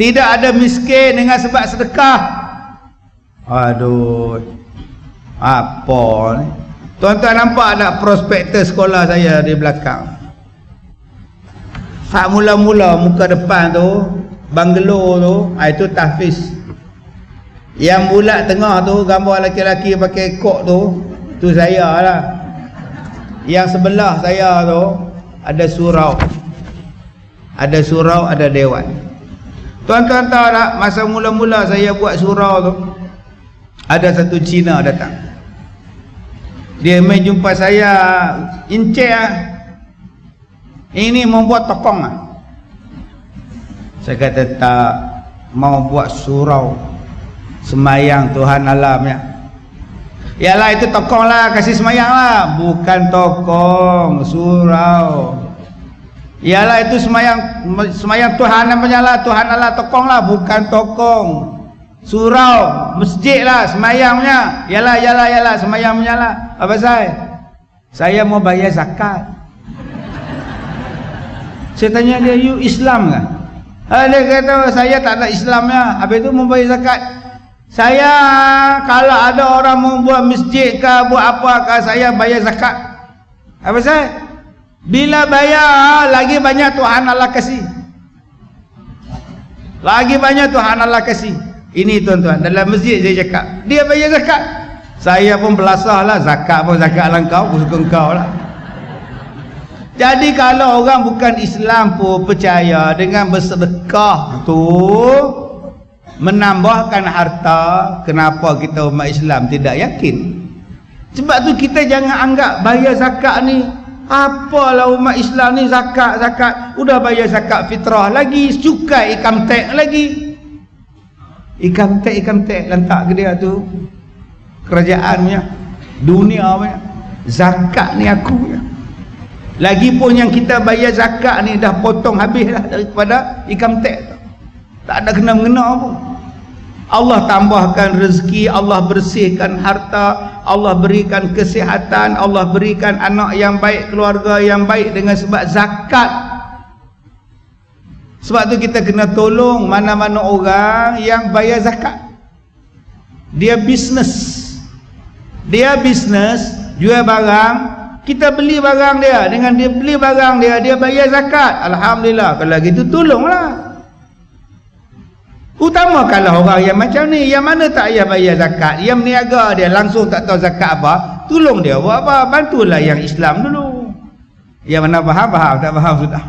Tidak ada miskin dengan sebab sedekah. Aduh, apa ni? Tuan-tuan nampak tak prospektus sekolah saya di belakang? Hak mula-mula muka depan tu, banglo tu, itu tahfiz. Yang bulat tengah tu, gambar laki-laki pakai kok tu saya lah. Yang sebelah saya tu ada surau. Ada surau, ada dewan. Tuan-tuan tahu tak, masa mula-mula saya buat surau tu, ada satu Cina datang. Dia main jumpa saya, Encik lah, ini mau buat tokong lah. Saya kata tak, mau buat surau semayang Tuhan alamnya. Yalah itu tokong lah, kasih semayang lah. Bukan tokong, surau. Yalah itu semayang Tuhan namanya lah, Tuhan Allah tokong lah, bukan tokong. Surau, masjid lah semayangnya. Yalah semayangnya lah. Apa saya mau bayar zakat. Saya tanya dia, you Islam kan? Dia kata saya tak ada Islamnya. Habis itu mau bayar zakat. Saya kalau ada orang mau buat masjid ke, buat apa ke, saya bayar zakat. Apa bila bayar, lagi banyak Tuhan Allah kasih. Lagi banyak Tuhan Allah kasih. Ini tuan-tuan, dalam masjid saya cakap, dia bayar zakat. Saya pun belasah lah, zakat pun zakat lah kau, suka kau lah. Jadi kalau orang bukan Islam pun percaya dengan bersedekah tu menambahkan harta, kenapa kita umat Islam tidak yakin? Sebab tu kita jangan anggap bayar zakat ni, apalah umat Islam ni zakat, udah bayar zakat fitrah lagi, cukai income tax lagi. Income tax lantak ke dia tu, kerajaan punya, dunia punya. Zakat ni aku punya. Lagipun yang kita bayar zakat ni dah potong habis dah daripada income tax tu. Tak ada kena-mengena pun. Allah tambahkan rezeki, Allah bersihkan harta, Allah berikan kesihatan, Allah berikan anak yang baik, keluarga yang baik dengan sebab zakat. Sebab tu kita kena tolong mana-mana orang yang bayar zakat. Dia bisnes, jual barang, kita beli barang dia. Dengan dia beli barang dia, dia bayar zakat. Alhamdulillah, kalau gitu tolonglah. Utama kalau orang yang macam ni, yang mana tak payah bayar zakat, yang meniaga dia langsung tak tahu zakat apa, tolong dia buat apa, bantulah yang Islam dulu. Yang mana faham, tak faham sudah.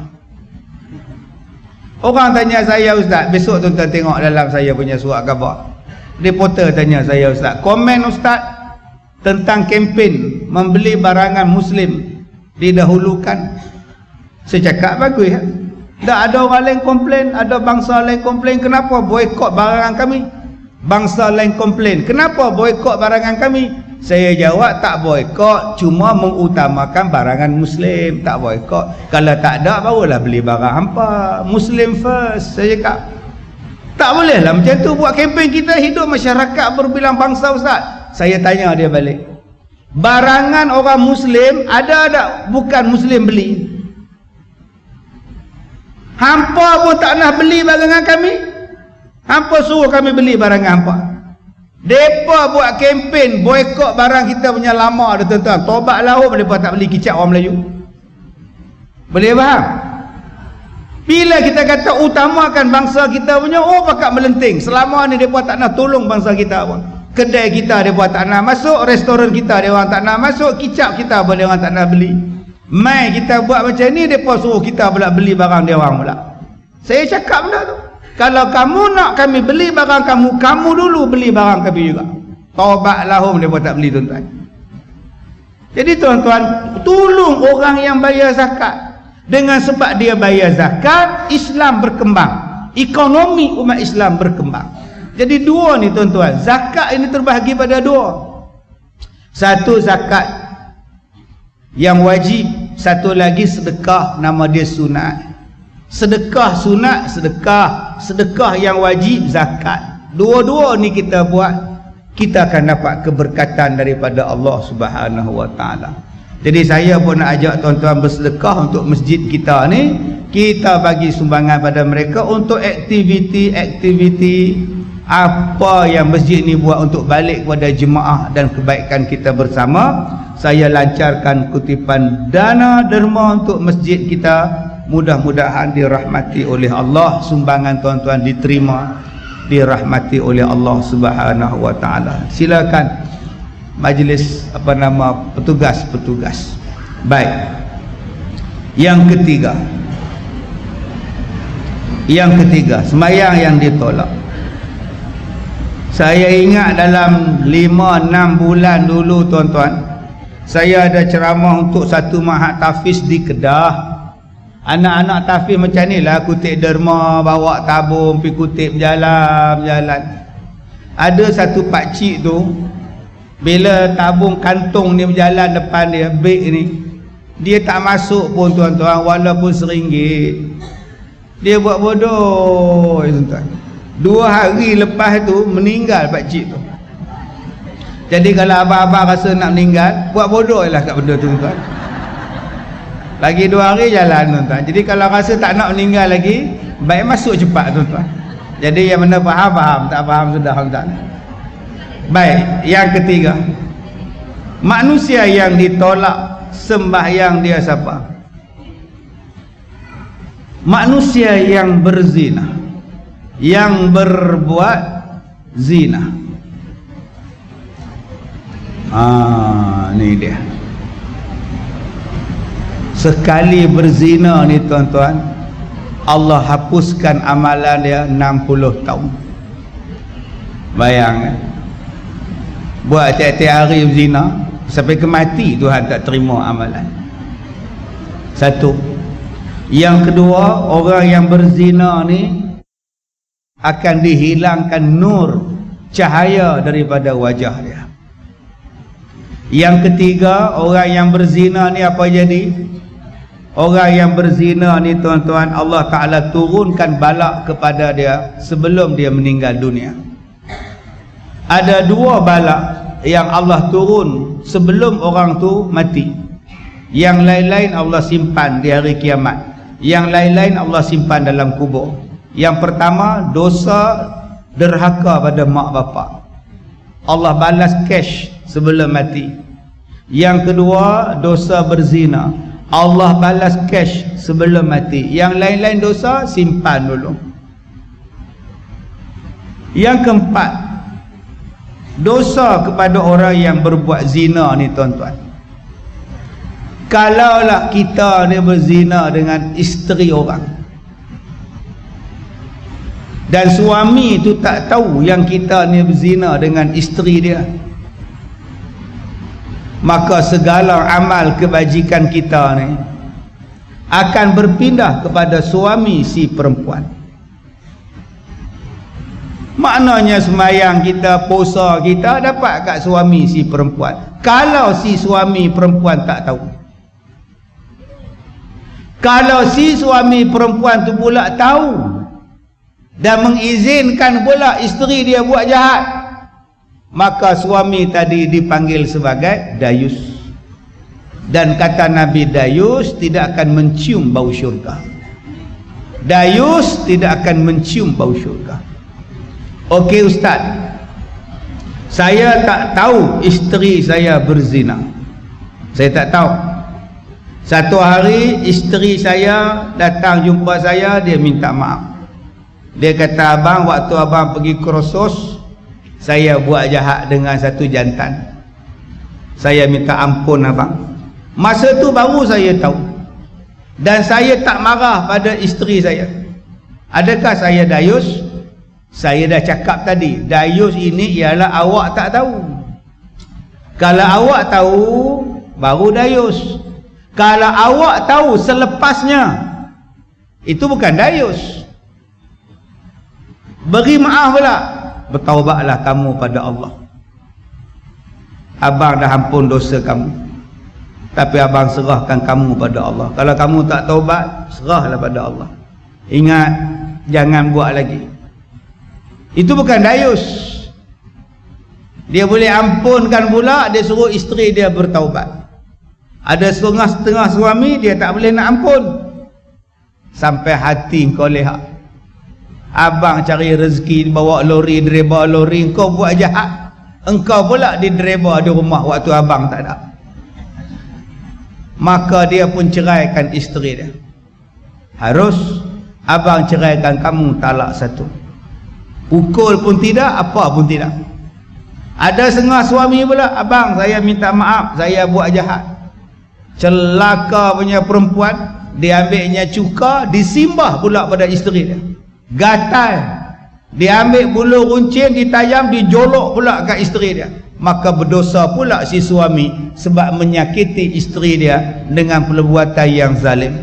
Orang tanya saya, Ustaz, besok tuan-tuan tengok dalam saya punya surat khabar, reporter tanya saya, Ustaz, komen Ustaz tentang kempen membeli barangan Muslim didahulukan. Saya cakap bagus ya. Tak ada orang lain komplain, ada bangsa lain komplain, kenapa boikot barangan kami? Bangsa lain komplain, kenapa boikot barangan kami? Saya jawab, tak boikot, cuma mengutamakan barangan Muslim, tak boikot. Kalau tak ada, barulah beli barang hampa. Muslim first, saya cakap. Tak boleh lah macam tu buat kempen. Kita hidup masyarakat berbilang bangsa, Ustaz. Saya tanya dia balik, barangan orang Muslim ada tak bukan Muslim beli? Hampa pun tak nak beli barangan kami. Hampa suruh kami beli barangan hampa. Depa buat kempen boikot barang kita punya lama dah tuan-tuan. Tobat lahum depa tak beli kicap orang Melayu. Boleh faham? Bila kita kata utamakan bangsa kita punya, oh pakat melenting. Selama ni depa tak nak tolong bangsa kita pun. Kedai kita depa tak nak masuk, restoran kita dia orang tak nak masuk, kicap kita pun dia orang tak nak beli. Mai kita buat macam ni, depa suruh kita pula beli barang dia orang pula. Saya cakap benda tu. Kalau kamu nak kami beli barang kamu, kamu dulu beli barang kami juga. Taubat lahum dia buat tak beli tuan-tuan. Jadi tuan-tuan, tolong orang yang bayar zakat. Dengan sebab dia bayar zakat, Islam berkembang. Ekonomi umat Islam berkembang. Jadi dua ni tuan-tuan, zakat ini terbahagi pada dua. Satu zakat yang wajib, satu lagi sedekah, nama dia sunat. Sedekah sunat, sedekah yang wajib zakat. Dua-dua ni kita buat, kita akan dapat keberkatan daripada Allah Subhanahu wa taala. Jadi saya pun nak ajak tuan-tuan bersedekah untuk masjid kita ni kita bagi sumbangan pada mereka untuk aktiviti apa yang masjid ni buat untuk balik kepada jemaah dan kebaikan kita bersama. Saya lancarkan kutipan dana derma untuk masjid kita, mudah-mudahan dirahmati oleh Allah, sumbangan tuan-tuan diterima, dirahmati oleh Allah Subhanahu wa taala. Silakan majlis petugas. Baik. Yang ketiga, sembahyang yang ditolak. Saya ingat dalam 5-6 bulan dulu tuan-tuan, saya ada ceramah untuk satu mahat tahfiz di Kedah. Anak-anak tahfiz macam ni lah, kutip derma, bawa tabung, pergi kutip jalan. Ada satu pakcik tu, bila tabung kantung ni berjalan depan dia, beg ni, dia tak masuk pun tuan-tuan, walaupun RM1. Dia buat bodoh tuan-tuan. 2 hari lepas tu meninggal pakcik tu. Jadi kalau abang-abang rasa nak meninggal, buat bodoh lah kat benda tu tuan. Lagi 2 hari jalan tuan-tuan. Jadi kalau rasa tak nak meninggal lagi, baik masuk cepat tuan-tuan. Jadi yang mana faham, tak faham sudah tuan-tuan. Baik, yang ketiga, manusia yang ditolak sembahyang dia siapa? Manusia yang berzina, yang berbuat zina. Ni dia. Sekali berzina ni tuan-tuan, Allah hapuskan amalan dia 60 tahun. Bayang buat tiap-tiap hari berzina sampai ke mati, Tuhan tak terima amalan. Satu. Yang kedua, orang yang berzina ni akan dihilangkan nur, cahaya daripada wajah dia. Yang ketiga, orang yang berzina ni apa jadi? Orang yang berzina ni tuan-tuan, Allah Ta'ala turunkan balak kepada dia sebelum dia meninggal dunia. Ada 2 balak yang Allah turun sebelum orang tu mati. Yang lain-lain Allah simpan di hari kiamat. Yang lain-lain Allah simpan dalam kubur. Yang pertama, dosa derhaka pada mak bapak, Allah balas cash sebelum mati. Yang kedua, dosa berzina, Allah balas cash sebelum mati. Yang lain-lain dosa simpan dulu. Yang keempat, dosa kepada orang yang berbuat zina ni tuan-tuan. Kalaulah kita ni berzina dengan isteri orang dan suami tu tak tahu yang kita ni berzina dengan isteri dia, maka segala amal kebajikan kita ni akan berpindah kepada suami si perempuan. Maknanya sembahyang kita, puasa kita dapat kat suami si perempuan, kalau si suami perempuan tak tahu. Kalau si suami perempuan tu pula tahu dan mengizinkan pula isteri dia buat jahat, maka suami tadi dipanggil sebagai dayus. Dan kata Nabi, dayus tidak akan mencium bau syurga. Dayus tidak akan mencium bau syurga. Okey ustaz, saya tak tahu isteri saya berzina. Saya tak tahu. Satu hari isteri saya datang jumpa saya, dia minta maaf. Dia kata, abang, waktu abang pergi kursus, saya buat jahat dengan satu jantan. Saya minta ampun abang. Masa tu baru saya tahu. Dan saya tak marah pada isteri saya. Adakah saya dayus? Saya dah cakap tadi, dayus ini ialah awak tak tahu. Kalau awak tahu, baru dayus. Kalau awak tahu selepasnya, itu bukan dayus. Beri maaf pula, bertaubatlah kamu pada Allah. Abang dah ampun dosa kamu, tapi abang serahkan kamu pada Allah. Kalau kamu tak taubat, serahlah pada Allah. Ingat, jangan buat lagi. Itu bukan dayus. Dia boleh ampunkan pula, dia suruh isteri dia bertaubat. Ada setengah suami dia tak boleh nak ampun. sampai hati kau lihat. Abang cari rezeki bawa lori, driver lori, kau buat jahat. Engkau pula di driver di rumah waktu abang tak ada. Maka dia pun ceraikan isteri dia. Harus abang ceraikan kamu talak satu. Pukul pun tidak, apa pun tidak. Ada setengah suami pula, abang saya minta maaf, saya buat jahat. Celaka punya perempuan, diambilnya cuka, disimbah pula pada isteri dia. Gatal. Diambil bulu runcing, ditajam, dijolok pula kat isteri dia. Maka berdosa pula si suami sebab menyakiti isteri dia dengan perbuatan yang zalim.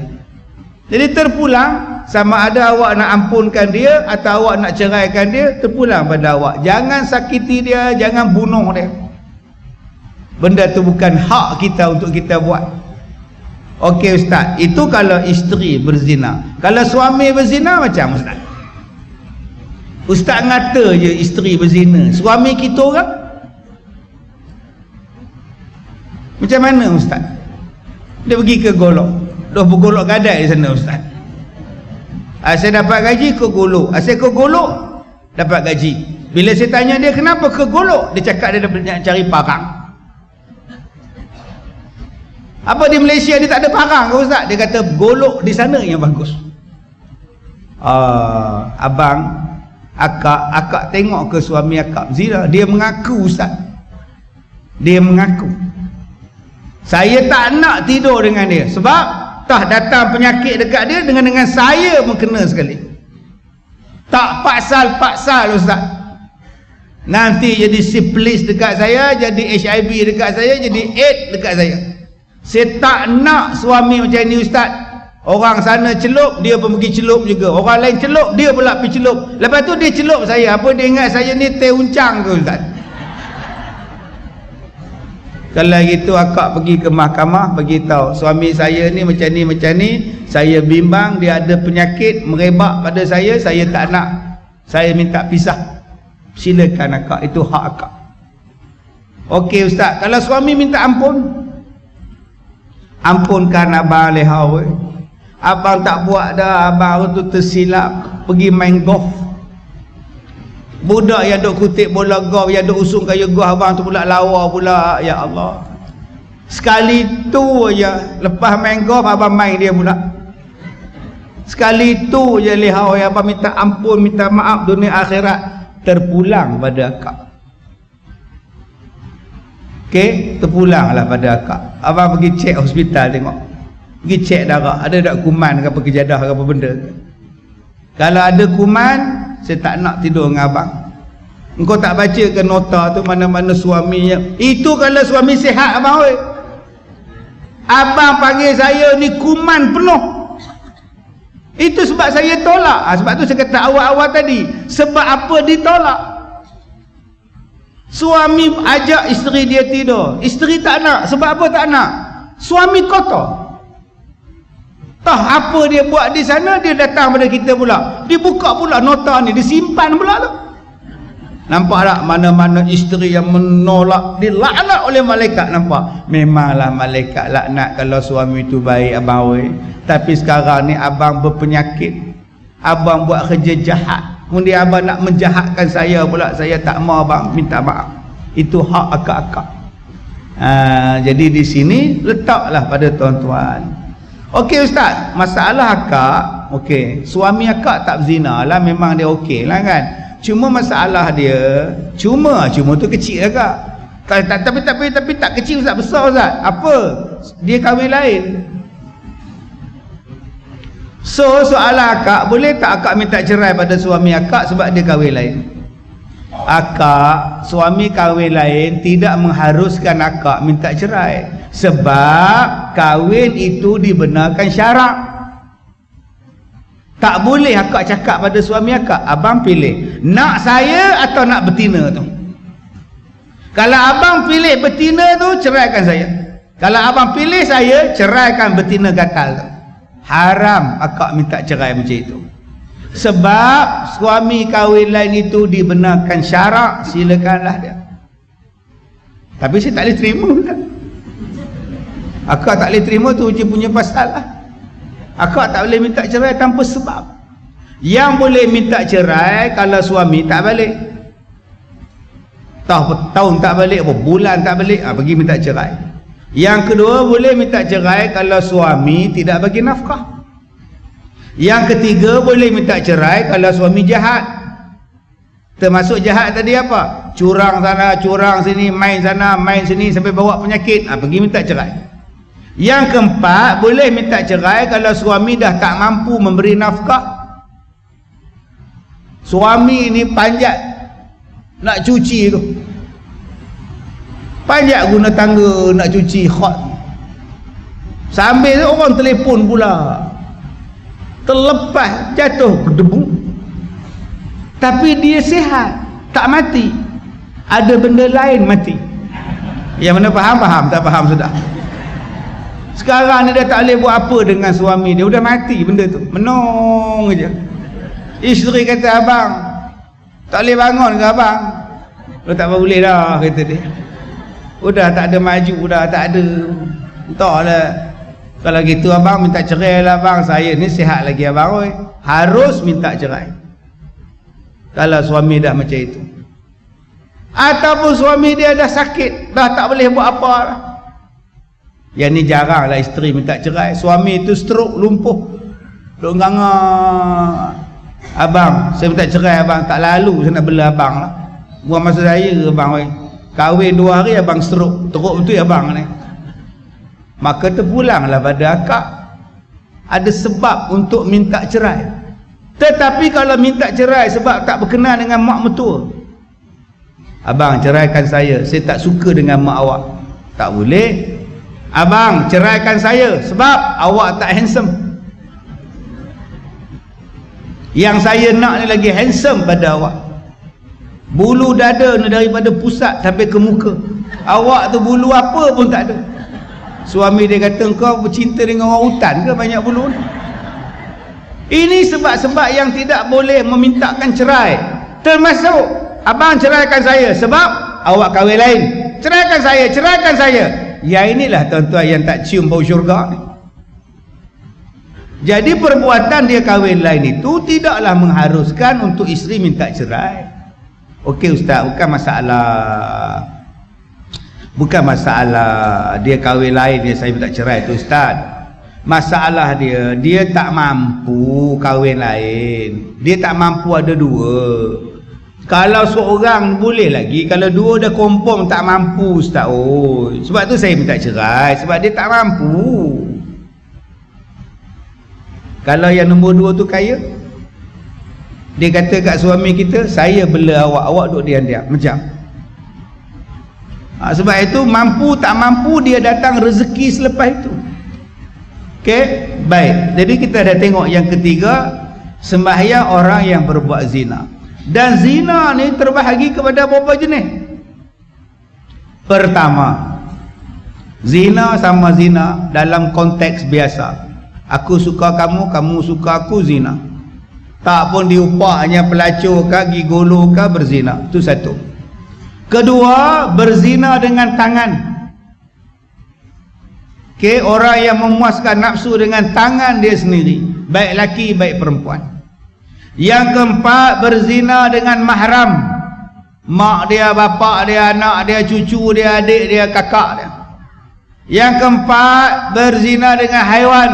Jadi terpulang, sama ada awak nak ampunkan dia atau awak nak ceraikan dia, terpulang pada awak. Jangan sakiti dia, jangan bunuh dia. Benda tu bukan hak kita untuk kita buat. Okey ustaz, itu kalau isteri berzina. Kalau suami berzina macam ustaz? Ustaz ngata je isteri berzina, suami kita orang macam mana ustaz? Dia pergi ke golok, dah bergolok gadai di sana ustaz. Saya dapat gaji ke golok, saya ke golok dapat gaji. Bila saya tanya dia kenapa ke golok, dia cakap dia nak cari parang. Apa di Malaysia dia tak ada parang ke ustaz? Dia kata golok di sana yang bagus. Abang, akak tengok ke suami akak zina, dia mengaku ustaz. Dia mengaku. Saya tak nak tidur dengan dia sebab tah datang penyakit dekat dia, dengan saya pun kena sekali. Tak paksal ustaz. Nanti jadi sipilis dekat saya, jadi HIV dekat saya, jadi AIDS dekat saya. Saya tak nak suami macam ni ustaz. Orang sana celup, dia pun pergi celup juga. Orang lain celup, dia pula pergi celup. Lepas tu dia celup saya. Apa dia ingat saya ni teh uncang ke ustaz? Kalau gitu akak pergi ke mahkamah, beritahu suami saya ni macam ni, saya bimbang dia ada penyakit merebak pada saya tak nak, saya minta pisah. Silakan akak, itu hak akak. Okey ustaz, kalau suami minta ampun, ampunkan abang lehau. Abang tak buat dah, abang tu tersilap pergi main golf. Budak yang duk kutip bola golf, yang duk usung kayu golf, abang tu pula lawa pula. Ya Allah, sekali tu aja lepas main golf abang main dia pula. Sekali tu je lihau yang abang minta ampun, minta maaf, dunia akhirat terpulang pada akak. Okey, terpulanglah pada akak. Abang pergi cek hospital tengok, pergi cek darah, ada tak kuman ke apa, kejadah ke apa benda. Kalau ada kuman, saya tak nak tidur dengan abang. Engkau tak baca ke nota tu mana-mana suaminya? Itu kalau suami sihat abang oi. Abang panggil saya ni kuman penuh. Itu sebab saya tolak. Sebab tu saya kata awal-awal tadi, sebab apa ditolak? Suami ajak isteri dia tidur, isteri tak nak. Sebab apa tak nak? Suami kotor. Tah apa dia buat di sana, dia datang pada kita pula. Dia buka pula nota ni, disimpan pula tu. Nampak tak mana-mana isteri yang menolak, dilaknat oleh malaikat. Nampak? Memanglah malaikat laknat kalau suami tu baik abang oi. Tapi sekarang ni abang berpenyakit, abang buat kerja jahat, kemudian abang nak menjahatkan saya pula. Saya tak mau abang, minta maaf. Itu hak akak-akak. Jadi di sini letaklah pada tuan-tuan. Okey ustaz, masalah akak, okey, suami akak tak berzina lah, memang dia okey lah kan. Cuma masalah dia, cuma tu kecil akak. Tapi tak kecil ustaz, besar ustaz. Apa? Dia kahwin lain. So soalan akak, boleh tak akak minta cerai pada suami akak sebab dia kahwin lain? Akak, suami kahwin lain tidak mengharuskan akak minta cerai, sebab kahwin itu dibenarkan syarak. Tak boleh akak cakap pada suami akak, abang pilih nak saya atau nak betina tu. Kalau abang pilih betina tu, ceraikan saya. Kalau abang pilih saya, ceraikan betina gatal tu. Haram akak minta cerai macam itu. Sebab suami kahwin lain itu dibenarkan syarak, silakanlah dia. Tapi saya tak boleh terima kan? Akak tak boleh terima tu je punya pasal lah. Akak tak boleh minta cerai tanpa sebab. Yang boleh minta cerai kalau suami tak balik. Tahun tak balik, bulan tak balik, pergi minta cerai. Yang kedua, boleh minta cerai kalau suami tidak bagi nafkah. Yang ketiga, boleh minta cerai kalau suami jahat. Termasuk jahat tadi apa? Curang sana, curang sini, main sana, main sini sampai bawa penyakit, pergi minta cerai. Yang keempat, boleh minta cerai kalau suami dah tak mampu memberi nafkah. Suami ni panjat nak cuci tu, panjat guna tangga nak cuci hot, sambil tu orang telefon pula, terlepas jatuh berdebu. Tapi dia sihat, tak mati. Ada benda lain mati. Yang mana faham? Tak faham sudah. Sekarang ni dia tak boleh buat apa dengan suami dia, udah mati benda tu, menong je. Isteri kata, abang tak boleh bangun ke abang? Tak boleh dah, kata dia. Udah tak ada maju, dah tak ada. Entahlah. Kalau gitu abang minta cerai lah abang, saya ni sihat lagi abang. Harus minta cerai kalau suami dah macam itu. Ataupun suami dia dah sakit, dah tak boleh buat apa lah. Yang ni jarang lah isteri minta cerai. Suami itu stroke, lumpuh, duk nganga, abang saya minta cerai abang, tak lalu saya nak bela abang lah. Buang masa saya abang, kahwin 2 hari abang stroke, teruk betul abang ni. Maka terpulanglah pada akak, ada sebab untuk minta cerai. Tetapi kalau minta cerai sebab tak berkenan dengan mak mertua, abang ceraikan saya tak suka dengan mak awak, tak boleh. Abang ceraikan saya sebab awak tak handsome. Yang saya nak ni lagi handsome pada awak. Bulu dada ni daripada pusat sampai ke muka, awak tu bulu apa pun tak ada. Suami dia kata, kau bercinta dengan orang hutan ke banyak bulu ni? Ini sebab-sebab yang tidak boleh memintakan cerai. Termasuk abang ceraikan saya sebab awak kahwin lain. Ceraikan saya, ceraikan saya. Ya inilah tuan-tuan yang tak cium bau syurga ni. Jadi perbuatan dia kahwin lain itu tidaklah mengharuskan untuk isteri minta cerai. Okey ustaz, bukan masalah dia kahwin lain dia saya minta cerai tu ustaz. Masalah dia tak mampu kahwin lain, dia tak mampu ada 2. Kalau seorang boleh lagi, kalau 2 dah confirm tak mampu ustaz. Sebab tu saya minta cerai, sebab dia tak mampu. Kalau yang nombor 2 tu kaya, dia kata kat suami kita, saya bela awak duduk diam-diam macam. Sebab itu mampu tak mampu dia datang rezeki selepas itu. Okey, baik. Jadi kita dah tengok yang ketiga, sembahyang orang yang berbuat zina. Dan zina ni terbahagi kepada beberapa jenis. Pertama, zina sama zina dalam konteks biasa. Aku suka kamu, kamu suka aku, zina. Tak pun diupahnya pelacur ke, gigolo ke, berzina. Itu satu. Kedua, berzina dengan tangan. Okey, orang yang memuaskan nafsu dengan tangan dia sendiri, baik laki baik perempuan. Yang keempat, berzina dengan mahram. Mak dia, bapak dia, anak dia, cucu dia, adik dia, kakak dia. Yang keempat, berzina dengan haiwan.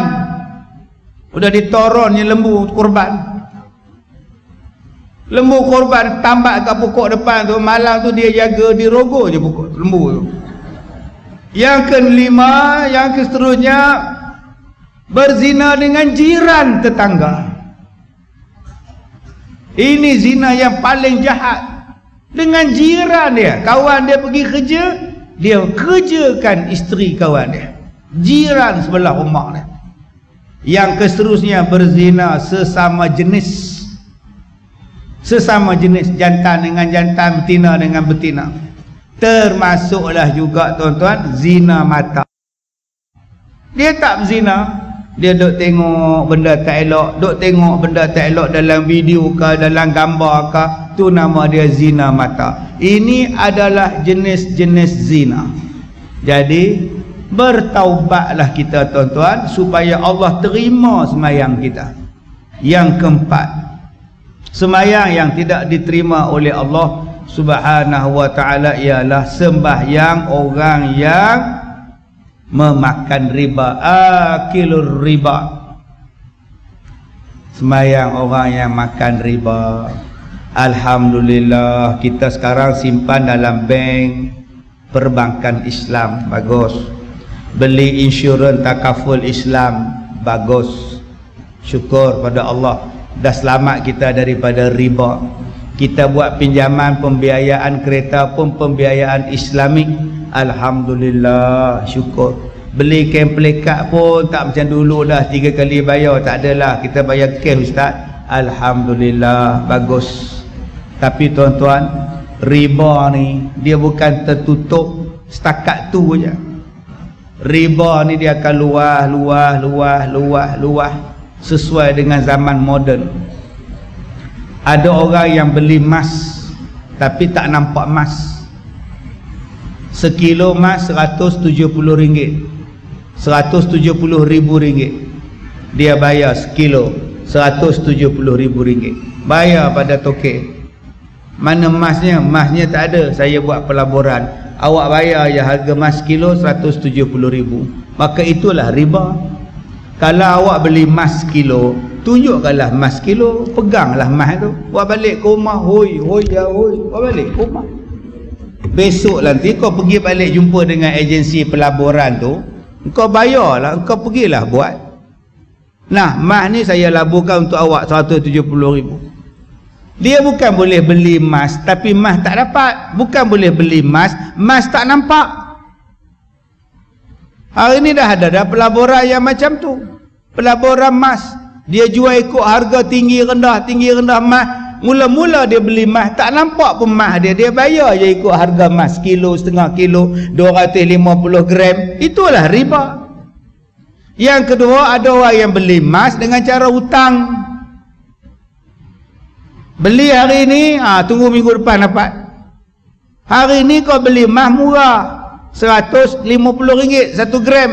Udah ditoronnya lembu korban. Lembu korban tambak kat pokok depan tu, malam tu dia jaga, dirogoh je pokok lembu tu. Yang kelima, yang seterusnya, berzina dengan jiran tetangga. Ini zina yang paling jahat. Dengan jiran dia, kawan dia pergi kerja, dia kerjakan isteri kawan dia, jiran sebelah rumah dia. Yang seterusnya, berzina sesama jenis. Sesama jenis, jantan dengan jantan, betina dengan betina. Termasuklah juga tuan-tuan, zina mata. Dia tak berzina, dia duk tengok benda tak elok, duk tengok benda tak elok dalam video ke, dalam gambar ke, tu nama dia zina mata. Ini adalah jenis-jenis zina. Jadi Bertaubatlah kita tuan-tuan, supaya Allah terima sembahyang kita. Yang keempat, sembahyang yang tidak diterima oleh Allah Subhanahu wa ta'ala ialah sembahyang orang yang memakan riba, akilur riba. Sembahyang orang yang makan riba. Alhamdulillah, kita sekarang simpan dalam bank perbankan Islam, bagus. Beli insurans takaful Islam, bagus. Syukur pada Allah, dah selamat kita daripada riba. Kita buat pinjaman pembiayaan kereta pun pembiayaan Islamik, alhamdulillah, syukur. Beli kemplekat pun tak macam dulu dah 3 kali bayar, tak adalah, kita bayar cash ustaz, alhamdulillah, bagus. Tapi tuan-tuan, riba ni dia bukan tertutup setakat tu je. Riba ni dia akan luah sesuai dengan zaman moden. Ada orang yang beli emas tapi tak nampak emas. Sekilo emas RM170, RM170,000. Dia bayar sekilo RM170,000. Bayar pada tokek. Mana emasnya? Emasnya tak ada, saya buat pelaburan. Awak bayar je harga emas kilo RM170,000. Maka itulah riba. Kalau awak beli emas kilo, tunjukkanlah emas kilo, peganglah emas tu, buat balik ke rumah, hoi, buat balik ke rumah. Besok nanti kau pergi balik jumpa dengan agensi pelaburan tu, kau bayarlah, kau pergilah buat. Nah, emas ni saya laburkan untuk awak RM170,000. Dia bukan boleh beli emas tapi emas tak dapat, bukan boleh beli emas tak nampak. Hari ni dah ada pelaburan yang macam tu, pelaburan emas. Dia jual ikut harga tinggi rendah emas. Mula-mula dia beli emas tak nampak pun emas dia bayar je ikut harga emas, kilo, setengah kilo, 250 gram. Itulah riba. Yang kedua, ada orang yang beli emas dengan cara hutang. Beli hari ni, tunggu minggu depan dapat. Hari ni kau beli emas murah, RM150 1 gram.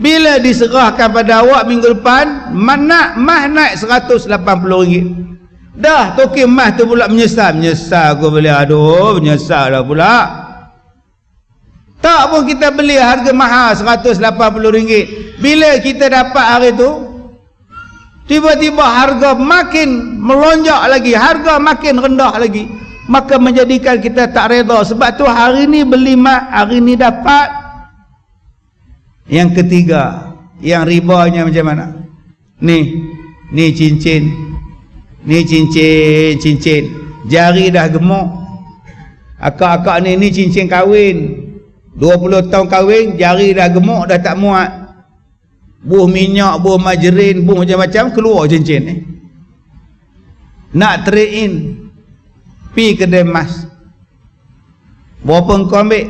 Bila diserahkan pada awak minggu depan, emas naik RM180. Dah token emas tu pula menyesal aku beli, aduh menyesal dah pula. Tak pun kita beli harga mahal RM180. Bila kita dapat hari tu, tiba-tiba harga makin melonjak lagi, harga makin rendah lagi, maka menjadikan kita tak reda. Sebab tu hari ni beli emas, hari ni dapat. Yang ketiga, yang ribanya macam mana? Ni cincin, cincin jari dah gemuk. Akak-akak ni cincin kahwin, 20 tahun kahwin, jari dah gemuk, dah tak muat. Buah minyak, buah margarin, buah macam-macam, keluar cincin ni. Nak trade in, pi kedai emas. Berapa kau ambil?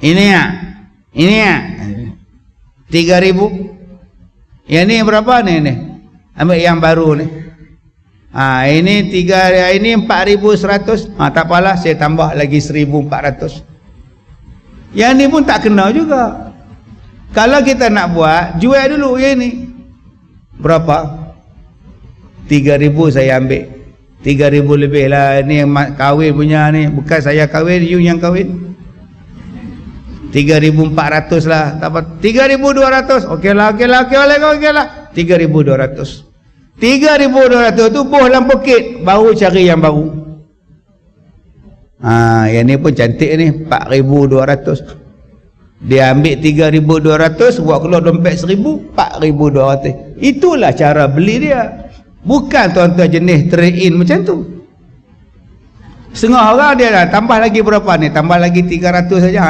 Ini ya, 3,000. Yang ni berapa ni? Ambil yang baru ni. Ini 4,100. Tak apalah, saya tambah lagi 1,400. Yang ni pun tak kena juga. Kalau kita nak buat, jual dulu yang ni. Berapa? 3,000 saya ambil. 3,000 lebih lah. Ni yang kahwin punya ni. Bukan saya kahwin, you yang kahwin. 3,400 lah. Tak apa. 3,200. Okey lah. 3,200. 3,200 tu boh dalam poket. Baru cari yang baru. Yang ni pun cantik ni. 4,200. Dia ambil 3,200, buat keluar dompet 1,000, 4,200. Itulah cara beli dia. Bukan tuan-tuan jenis trade in macam tu. Setengah orang dia dah tambah lagi berapa ni? Tambah lagi 300 saja.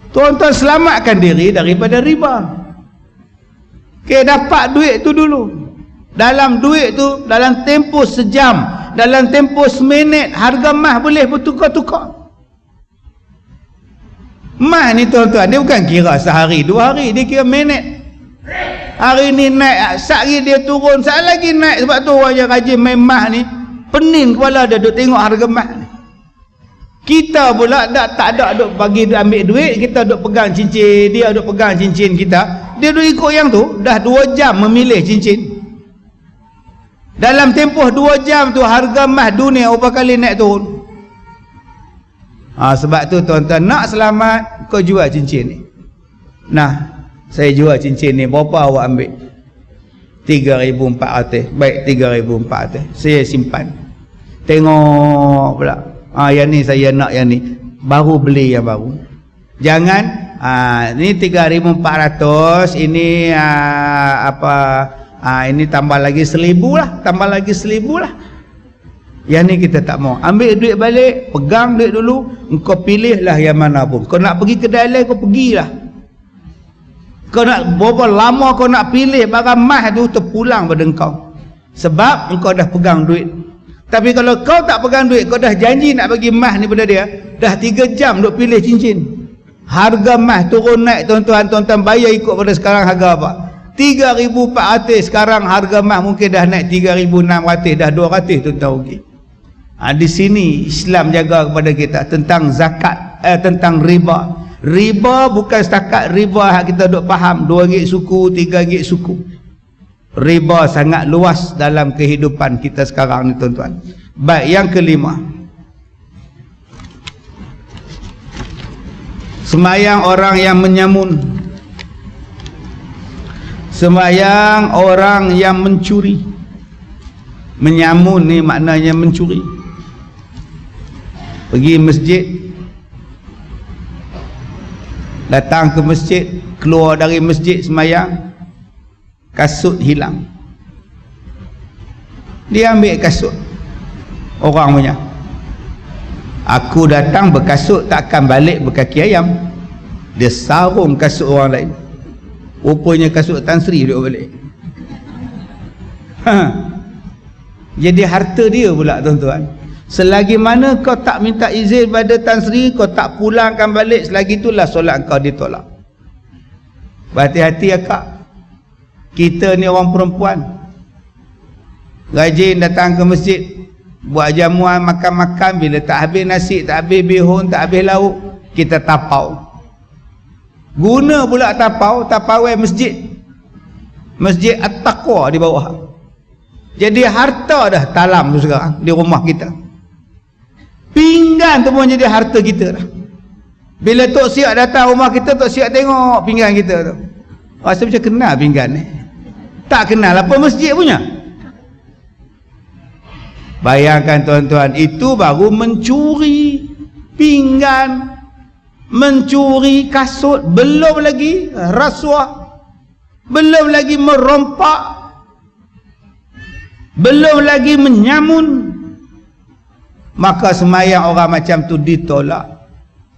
Tuan-tuan selamatkan diri daripada riba. Okey, dapat duit tu dulu. Dalam duit tu, dalam tempoh sejam, dalam tempoh seminit, harga emas boleh bertukar-tukar. Emas ni tuan-tuan, dia bukan kira sehari, 2 hari, dia kira minit. Hari ni naik, sehari dia turun, sehari lagi naik. Sebab tu orang yang rajin main emas ni, pening kepala dia duk tengok harga emas ni. Kita pula tak ada duk bagi ambil duit, kita duk pegang cincin, dia duk pegang cincin kita. Dia duk ikut yang tu, dah 2 jam memilih cincin. Dalam tempoh 2 jam tu harga emas dunia berapa kali naik turun. Sebab tu tuan-tuan, nak selamat kau jual cincin ni. Nah, saya jual cincin ni, berapa awak ambil? 3,400. Baik, 3,400. Saya simpan. Tengok pula. Yang ni saya nak, yang ni. Baru beli yang baru. Jangan, ni 3,400. Ini ini tambah lagi 1,000 lah. Tambah lagi 1,000 lah. Yang ni kita tak mau. Ambil duit balik, pegang duit dulu. Engkau pilihlah yang mana pun. Kau nak pergi kedai lain, kau pergilah. Kau nak berapa lama kau nak pilih barang emas tu, terpulang pada engkau. Sebab engkau dah pegang duit. Tapi kalau kau tak pegang duit, kau dah janji nak bagi emas ni pada dia, dah 3 jam duk pilih cincin. Harga emas turun naik tuan-tuan, tuan-tuan bayar ikut pada sekarang harga apa? 3,400. Sekarang harga emas mungkin dah naik 3,600, dah 200 tuan-tuan rugi. Di sini Islam jaga kepada kita tentang zakat, tentang riba. Riba bukan setakat riba yang kita duk faham, RM2 suku, RM3 suku. Riba sangat luas dalam kehidupan kita sekarang ni tuan-tuan. Baik, yang kelima, sembahyang orang yang menyamun. Sembahyang orang yang mencuri. Menyamun ni maknanya mencuri. Pergi masjid, datang ke masjid, keluar dari masjid sembahyang, kasut hilang. Dia ambil kasut orang punya. Aku datang berkasut, takkan balik berkaki ayam. Dia sarung kasut orang lain. Rupanya kasut Tan Sri dia balik. Jadi harta dia pula tuan-tuan. Selagi mana kau tak minta izin pada Tan Sri, kau tak pulangkan balik, selagi itulah solat kau ditolak. Berhati-hati akak. Kita ni orang perempuan, rajin datang ke masjid, buat jamuan, makan-makan. Bila tak habis nasi, tak habis bihun, tak habis lauk, kita tapau. Guna pula tapawai masjid, Masjid At-Taqwa di bawah. Jadi harta dah talam tu sekarang di rumah kita. Pinggan tu pun jadi harta kita dah. Bila Tok Siak datang rumah kita, Tok Siak tengok pinggan kita tu, rasa macam kenal pinggan ni. Tak kenal apa masjid punya. Bayangkan tuan-tuan, itu baru mencuri pinggan, mencuri kasut, belum lagi rasuah, belum lagi merompak, belum lagi menyamun. Maka sembahyang orang macam tu ditolak,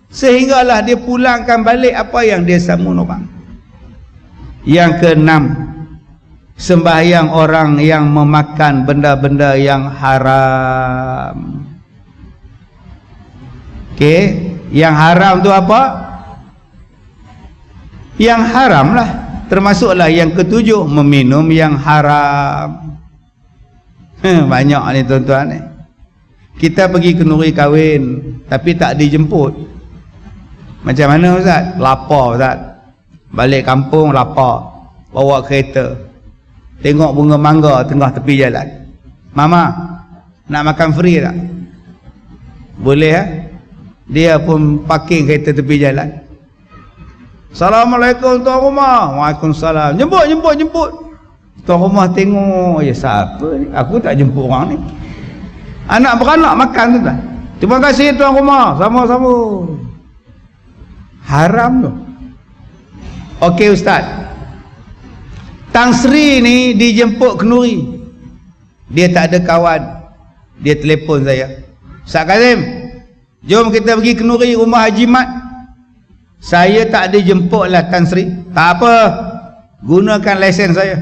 sehinggalah dia pulangkan balik apa yang dia samun orang. Yang keenam, sembahyang orang yang memakan benda-benda yang haram. Okey, yang haram tu apa? Yang haram lah, termasuklah yang ketujuh, meminum yang haram. Banyak ni tuan-tuan ni. Kita pergi kenduri kahwin tapi tak dijemput. Macam mana Ustaz? Lapar Ustaz. Balik kampung lapar, bawa kereta, tengok bunga mangga tengah tepi jalan. Mama, nak makan free tak? Boleh Dia pun parking kereta tepi jalan. Assalamualaikum tuan rumah. Waalaikumsalam. Jemput. Tuan rumah tengok, ya siapa ni? Aku tak jemput orang ni. Anak beranak makan tu tak? Terima kasih tuan rumah. Sama-sama. Haram tu. Okey Ustaz, Tan Sri ni dijemput kenduri, dia tak ada kawan. Dia telefon saya, Ustaz Kazim, jom kita pergi kenduri rumah Haji Mat. Saya tak dijemput lah Tan Sri. Tak apa, gunakan lesen saya.